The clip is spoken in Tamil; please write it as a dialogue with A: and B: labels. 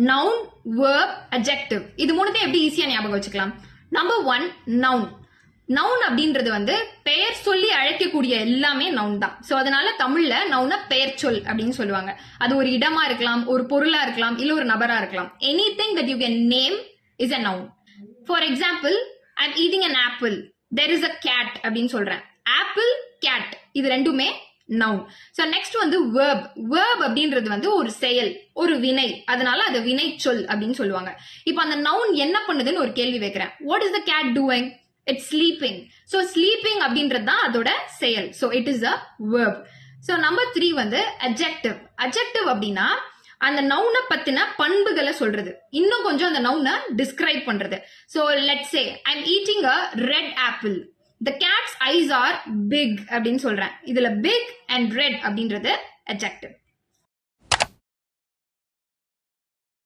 A: Noun, verb, adjective. இது மூணுத்தையும் எப்படி ஈஸியா ஞாபகம் வச்சுக்கலாம்? Number 1 noun. நவுன் அப்படின்றது வந்து பெயர் சொல்லி அழைக்கக்கூடிய எல்லாமே நவுன் தான். சோ அதனால தமிழ்ல நவுன பெயர் சொல் அப்படின்னு சொல்லுவாங்க. அது ஒரு இடமா இருக்கலாம், ஒரு பொருளா இருக்கலாம், இல்ல ஒரு நபரா இருக்கலாம். Anything that you can name is a noun. For example, I'm eating an apple. There is a cat அப்படின்னு சொல்றேன். Apple, cat இது ரெண்டுமே நவுன். சோ நெக்ஸ்ட் வந்து verb. verb அப்படின்றது வந்து ஒரு செயல், ஒரு வினை. அதனால அது வினை சொல் அப்படின்னு சொல்லுவாங்க. இப்போ அந்த நவுன் என்ன பண்ணுதுன்னு ஒரு கேள்வி வைக்கிறேன். What is the cat doing? It's sleeping. So sleeping அப்படின்றது தான் அதோட செயல். So it is a verb. So number 3 வந்து adjective. adjective அப்படின்னா அந்த நவுனை பத்தின பண்புகளை சொல்றது, இன்னும் கொஞ்சம் அந்த நவுனை டிஸ்கிரைப் பண்றது. So let's say I'm eating a red apple. The cat's eyes are big அப்படின்னு சொல்றேன். இதுல big and red அப்படின்றது adjective.